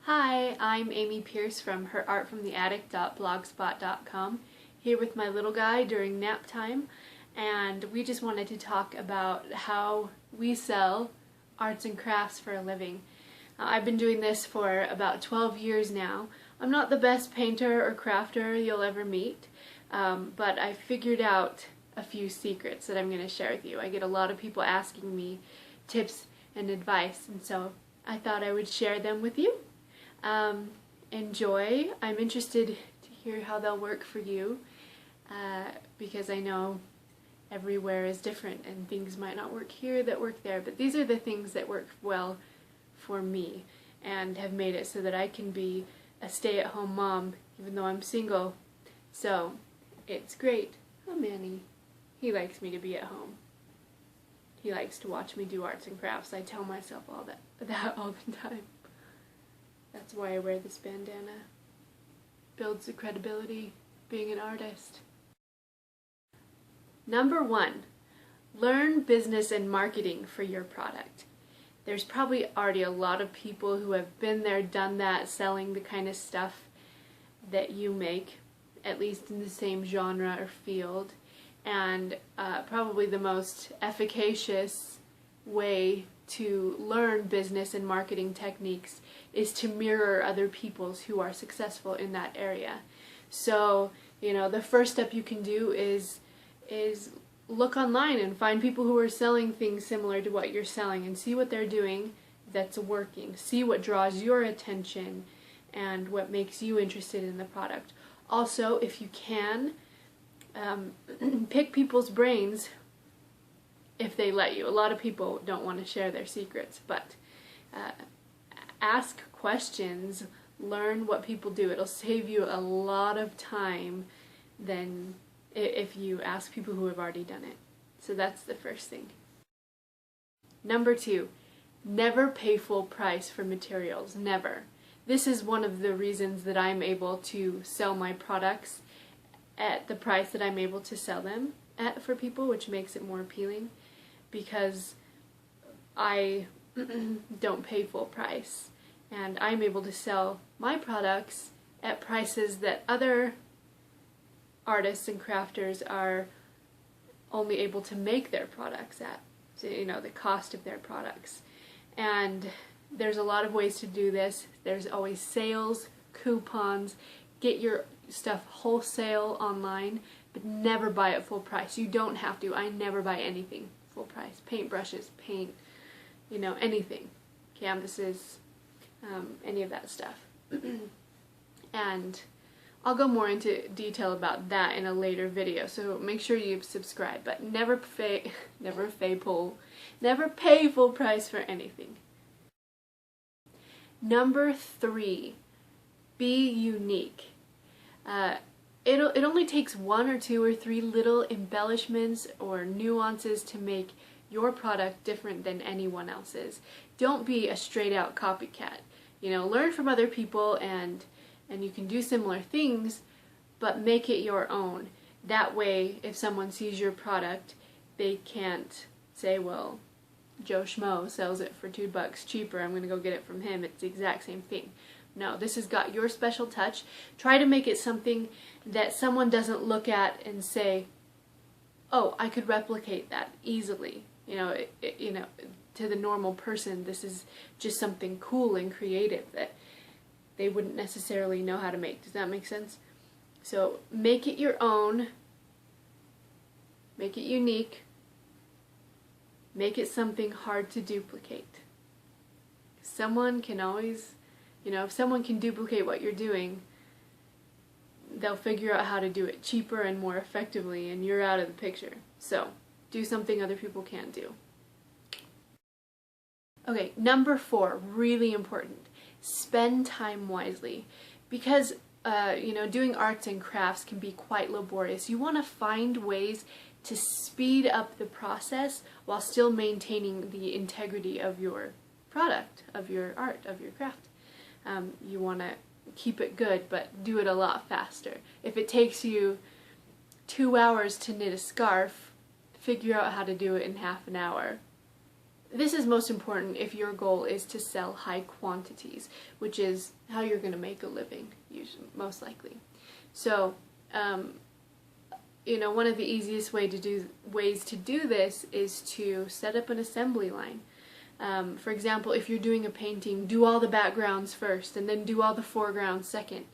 Hi, I'm Amy Pierce from herartfromtheattic.blogspot.com, here with my little guy during nap time, and we just wanted to talk about how we sell arts and crafts for a living. I've been doing this for about 12 years now. I'm not the best painter or crafter you'll ever meet, but I figured out a few secrets that I'm going to share with you. I get a lot of people asking me tips and advice, and so I thought I would share them with you. Enjoy. I'm interested to hear how they'll work for you, because I know everywhere is different and things might not work here that work there, but these are the things that work well for me and have made it so that I can be a stay-at-home mom even though I'm single. So it's great. Oh, Manny, he likes me to be at home. He likes to watch me do arts and crafts. I tell myself all that all the time. That's why I wear this bandana. Builds the credibility being an artist. Number 1, learn business and marketing for your product. There's probably already a lot of people who have been there, done that, selling the kind of stuff that you make, at least in the same genre or field, and probably the most efficacious way to learn business and marketing techniques is to mirror other people's who are successful in that area. So, the first step you can do is look online and find people who are selling things similar to what you're selling and see what they're doing that's working. See what draws your attention and what makes you interested in the product. Also, if you can, pick people's brains if they let you. A lot of people don't want to share their secrets, but ask questions, learn what people do. It'll save you a lot of time than if you ask people who have already done it. So that's the first thing. Number 2, never pay full price for materials. Never. This is one of the reasons that I'm able to sell my products at the price that I'm able to sell them at for people, which makes it more appealing, because I don't pay full price, and I'm able to sell my products at prices that other artists and crafters are only able to make their products at, so, the cost of their products. And there's a lot of ways to do this. There's always sales, coupons. Get your stuff wholesale online, but never buy it full price. You don't have to. I never buy anything full price. Paintbrushes, paint, anything. Canvases, any of that stuff. And I'll go more into detail about that in a later video, so make sure you subscribe. But never pay full price for anything. Number 3, be unique. It only takes 1 or 2 or 3 little embellishments or nuances to make your product different than anyone else's. Don't be a straight out copycat. Learn from other people and you can do similar things, but make it your own. That way, if someone sees your product, they can't say, well, Joe Schmo sells it for $2 cheaper, I'm going to go get it from him. It's the exact same thing. No, this has got your special touch. Try to make it something that someone doesn't look at and say, oh, I could replicate that easily. To the normal person, this is just something cool and creative that they wouldn't necessarily know how to make. Does that make sense? So make it your own. Make it unique. Make it something hard to duplicate. Someone can always, if someone can duplicate what you're doing, they'll figure out how to do it cheaper and more effectively, and you're out of the picture. So do something other people can't do. Okay, number 4, really important. Spend time wisely. Because, doing arts and crafts can be quite laborious. You want to find ways to speed up the process while still maintaining the integrity of your product, of your art, of your craft. You want to keep it good, but do it a lot faster. If it takes you 2 hours to knit a scarf, figure out how to do it in half an hour. this is most important if your goal is to sell high quantities, which is how you're going to make a living, usually, most likely. So, one of the easiest ways to do this is to set up an assembly line. For example, if you're doing a painting, do all the backgrounds first and then do all the foregrounds second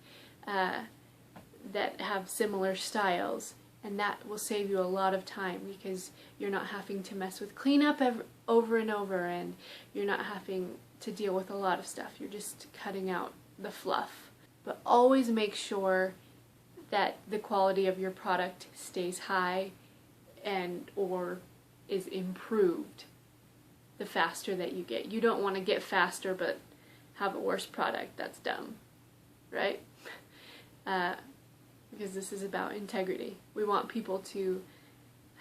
that have similar styles, and that will save you a lot of time because you're not having to mess with cleanup over and over, and you're not having to deal with a lot of stuff. You're just cutting out the fluff. But always make sure that the quality of your product stays high or is improved the faster that you get. You don't want to get faster but have a worse product. That's dumb, right? Because this is about integrity. We want people to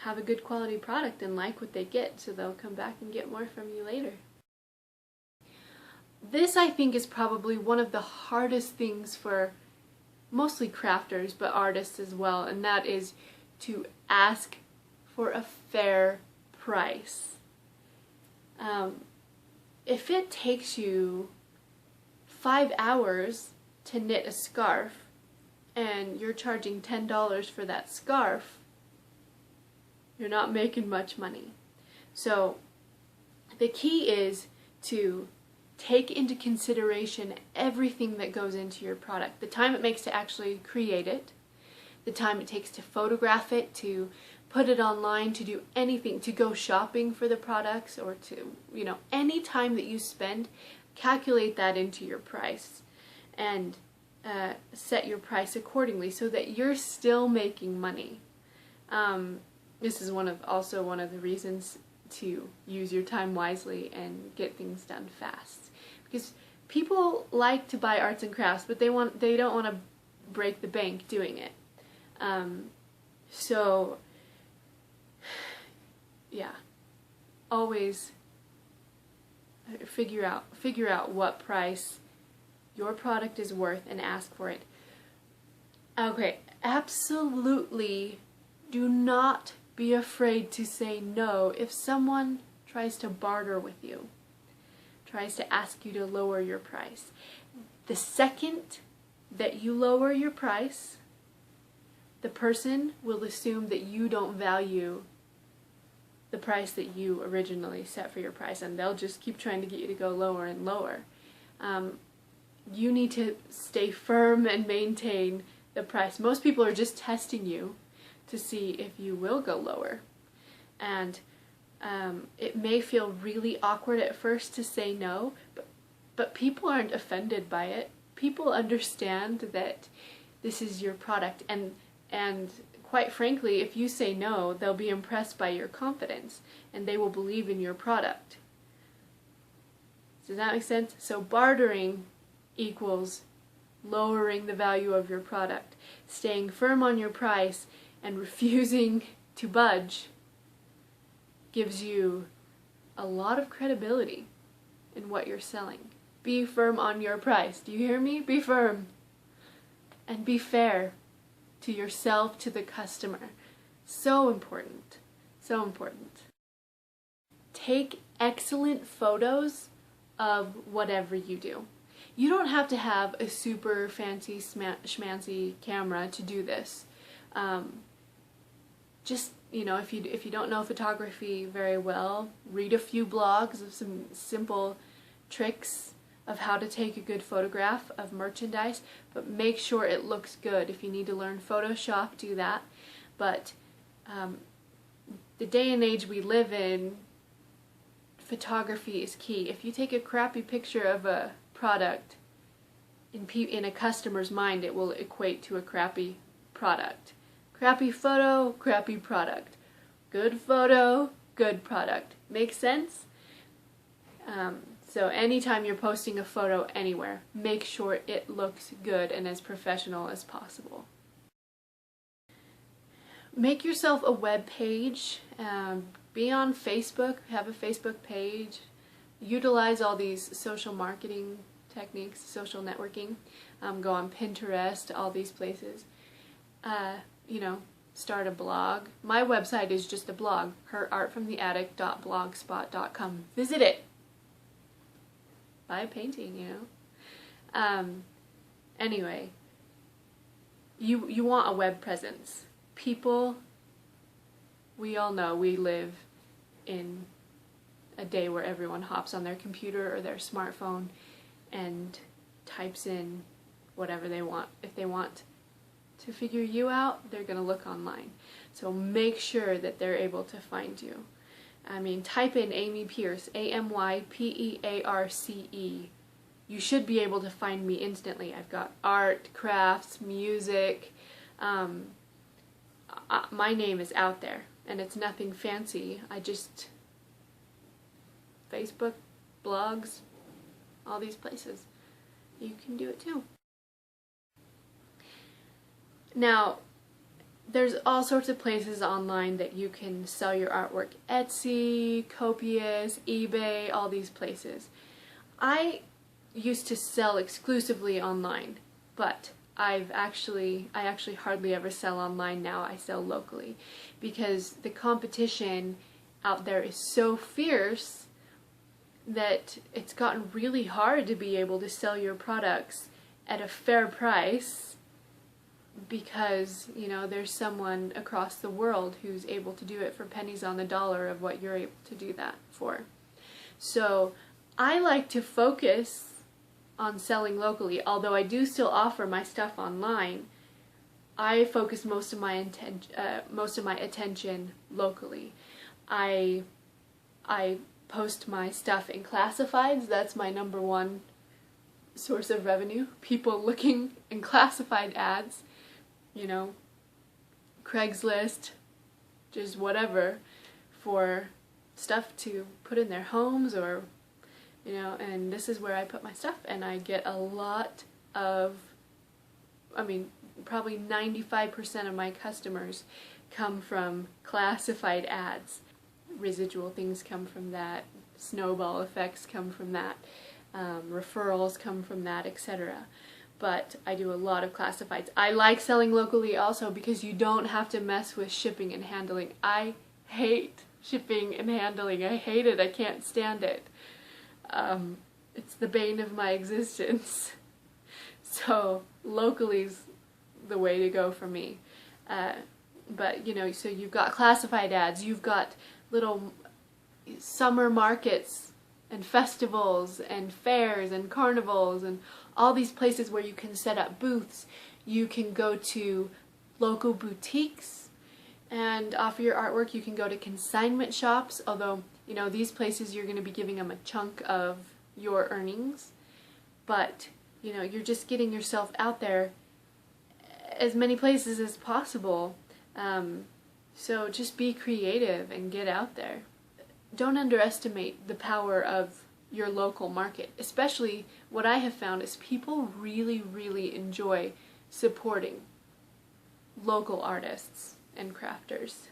have a good quality product and like what they get, so they'll come back and get more from you later. This, I think, is probably one of the hardest things for mostly crafters, but artists as well, and that is to ask for a fair price. If it takes you 5 hours to knit a scarf and you're charging $10 for that scarf, you're not making much money. So the key is to take into consideration everything that goes into your product. The time it makes to actually create it, the time it takes to photograph it, to put it online, to do anything, to go shopping for the products, or to, any time that you spend, calculate that into your price and set your price accordingly so that you're still making money. This is also one of the reasons to use your time wisely and get things done fast. Because people like to buy arts and crafts, but they don't want to break the bank doing it. So yeah, always figure out what price your product is worth and ask for it. Okay, absolutely do not be afraid to say no if someone tries to barter with you, tries to ask you to lower your price. The second that you lower your price, the person will assume that you don't value the price that you originally set for your price, and they'll just keep trying to get you to go lower and lower. You need to stay firm and maintain the price. Most people are just testing you to see if you will go lower. And it may feel really awkward at first to say no, but people aren't offended by it. People understand that this is your product, and quite frankly, if you say no, they'll be impressed by your confidence and they will believe in your product. Does that make sense? So bartering equals lowering the value of your product. Staying firm on your price and refusing to budge gives you a lot of credibility in what you're selling. Be firm on your price. Do you hear me? Be firm. And be fair to yourself, to the customer. So important. So important. Take excellent photos of whatever you do. You don't have to have a super fancy schmancy camera to do this. Just, if you don't know photography very well, read a few blogs of some simple tricks of how to take a good photograph of merchandise, but make sure it looks good. If you need to learn Photoshop, do that. But the day and age we live in, photography is key. If you take a crappy picture of a product, in a customer's mind, it will equate to a crappy product. Crappy photo, crappy product. Good photo, good product. Make sense? So anytime you're posting a photo anywhere, make sure it looks good and as professional as possible. Make yourself a web page. Be on Facebook, have a Facebook page. Utilize all these social marketing techniques, social networking. Go on Pinterest, all these places. start a blog. My website is just a blog, herartfromtheattic.blogspot.com. Visit it. Buy a painting, Anyway, you want a web presence. People, we all know we live in a day where everyone hops on their computer or their smartphone and types in whatever they want. If they want to figure you out, they're going to look online. So make sure that they're able to find you. I mean, type in Amy Pearce, AMYPEARCE. You should be able to find me instantly. I've got art, crafts, music. My name is out there, and it's nothing fancy. I just... Facebook, blogs, all these places. You can do it too. Now, there's all sorts of places online that you can sell your artwork. Etsy, Copious, eBay, all these places. I used to sell exclusively online, but I actually hardly ever sell online now. I sell locally because the competition out there is so fierce that it's gotten really hard to be able to sell your products at a fair price because, there's someone across the world who's able to do it for pennies on the dollar of what you're able to do that for. So I like to focus on selling locally, although I do still offer my stuff online. I focus most of my attention locally. I post my stuff in classifieds. That's my #1 source of revenue. People looking in classified ads, Craigslist, just whatever, for stuff to put in their homes or, and this is where I put my stuff, and I get a lot of, probably 95% of my customers come from classified ads. Residual things come from that, snowball effects come from that, referrals come from that, etc. But I do a lot of classifieds. I like selling locally also because you don't have to mess with shipping and handling. I hate shipping and handling. I hate it. I can't stand it. It's the bane of my existence. So locally's the way to go for me. But so you've got classified ads, you've got little summer markets and festivals and fairs and carnivals and all these places where you can set up booths. You can go to local boutiques and offer your artwork. You can go to consignment shops, although these places you're going to be giving them a chunk of your earnings, but you're just getting yourself out there as many places as possible. So just be creative and get out there. Don't underestimate the power of your local market. Especially what I have found is people really, really enjoy supporting local artists and crafters.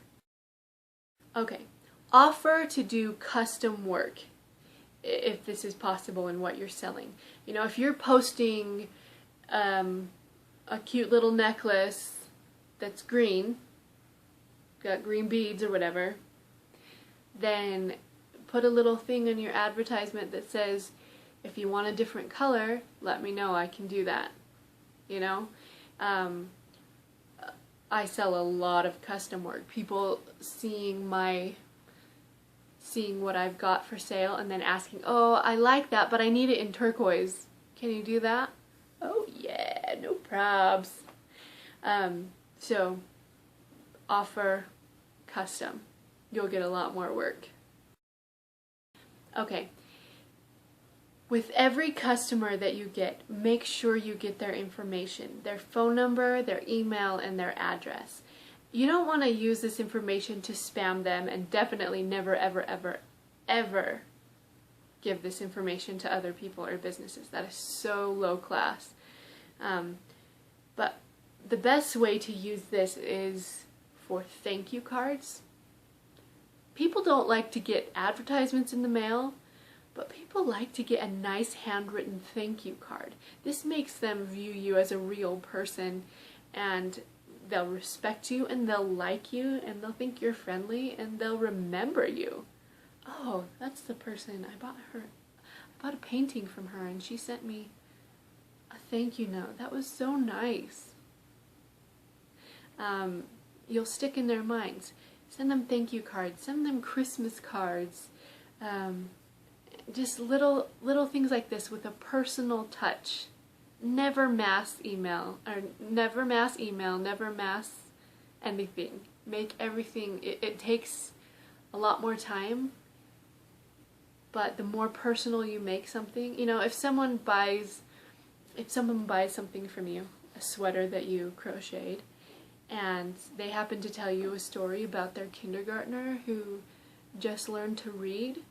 Okay, offer to do custom work if this is possible in what you're selling. If you're posting a cute little necklace that's green, got green beads or whatever, then put a little thing in your advertisement that says, if you want a different color, let me know, I can do that. I sell a lot of custom work. People seeing what I've got for sale and then asking, oh, I like that, but I need it in turquoise. Can you do that? Oh yeah, no probs. So offer custom. You'll get a lot more work. Okay. With every customer that you get, make sure you get their information, their phone number, their email, and their address. You don't want to use this information to spam them, and definitely never, ever, ever, ever give this information to other people or businesses. That is so low class. But the best way to use this is for thank you cards. People don't like to get advertisements in the mail, but people like to get a nice handwritten thank you card. This makes them view you as a real person, and they'll respect you, and they'll like you, and they'll think you're friendly, and they'll remember you. Oh, that's the person, I bought a painting from her, and she sent me a thank you note. That was so nice. You'll stick in their minds. Send them thank you cards, send them Christmas cards, just little things like this with a personal touch. Never mass email, never mass anything. Make everything, it takes a lot more time, but the more personal you make something, you know, if someone buys something from you, a sweater that you crocheted, and they happen to tell you a story about their kindergartner who just learned to read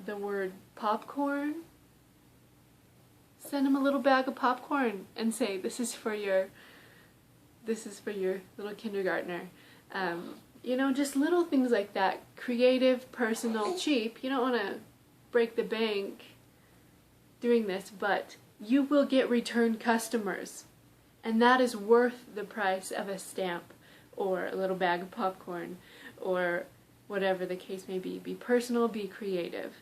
the word popcorn, send them a little bag of popcorn and say, this is for your little kindergartner. You know, just little things like that. Creative, personal, cheap. You don't want to break the bank doing this, but you will get return customers. And that is worth the price of a stamp or a little bag of popcorn or whatever the case may be. Be personal, be creative,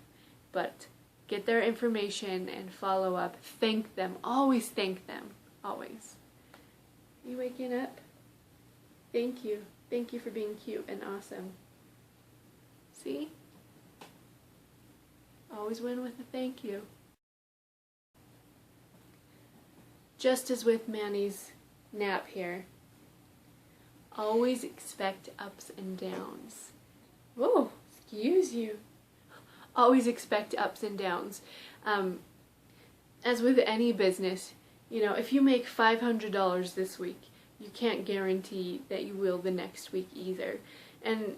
but get their information and follow up. Thank them. Always thank them. Always. You waking up? Thank you. Thank you for being cute and awesome. See? Always win with a thank you. Just as with Manny's nap here, always expect ups and downs. Whoa, excuse you. Always expect ups and downs. As with any business, you know, if you make $500 this week, you can't guarantee that you will the next week either. And,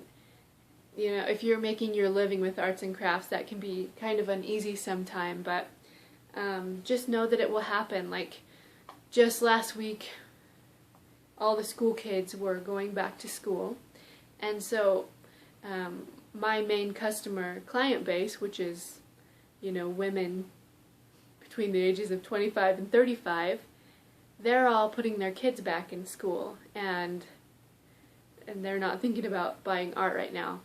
you know, if you're making your living with arts and crafts, that can be kind of uneasy sometime, but just know that it will happen. Like, just last week, all the school kids were going back to school, and so my main customer client base, which is, you know, women between the ages of 25 and 35, they're all putting their kids back in school, and they're not thinking about buying art right now.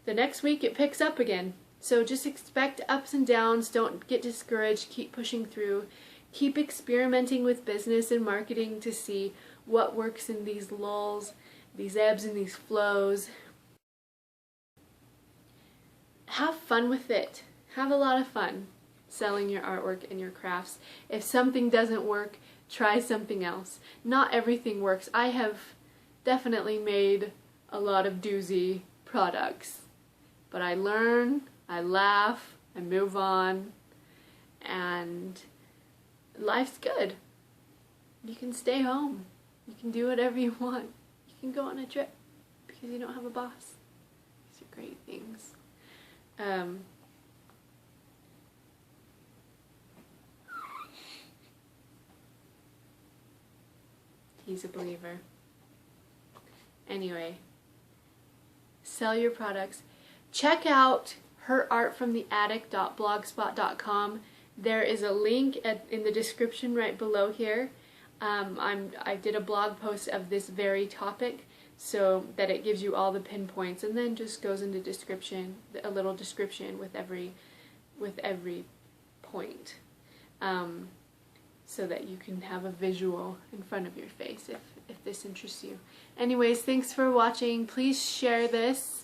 The next week it picks up again, so just expect ups and downs. Don't get discouraged. Keep pushing through. Keep experimenting with business and marketing to see what works in these lulls, these ebbs and these flows. Have fun with it. Have a lot of fun selling your artwork and your crafts. If something doesn't work, try something else. Not everything works. I have definitely made a lot of doozy products, but I learn, I laugh, I move on, and life's good. You can stay home. You can do whatever you want. You can go on a trip because you don't have a boss. These are great things. He's a believer. Anyway, sell your products. Check out herartfromtheattic.blogspot.com. There is a link in the description right below here. I did a blog post of this very topic so that it gives you all the pinpoints, and then just goes into description, a little description with every point, so that you can have a visual in front of your face if this interests you. Anyways, thanks for watching. Please share this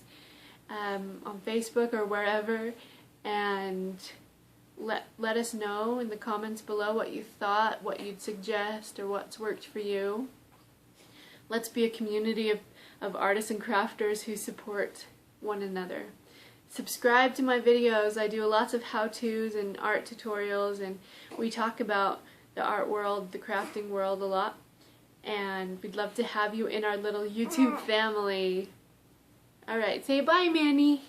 on Facebook or wherever, and let us know in the comments below what you thought, what you'd suggest, or what's worked for you. Let's be a community of artists and crafters who support one another. Subscribe to my videos. I do lots of how-tos and art tutorials, and we talk about the art world, the crafting world a lot, and we'd love to have you in our little YouTube family. Alright, say bye, Manny!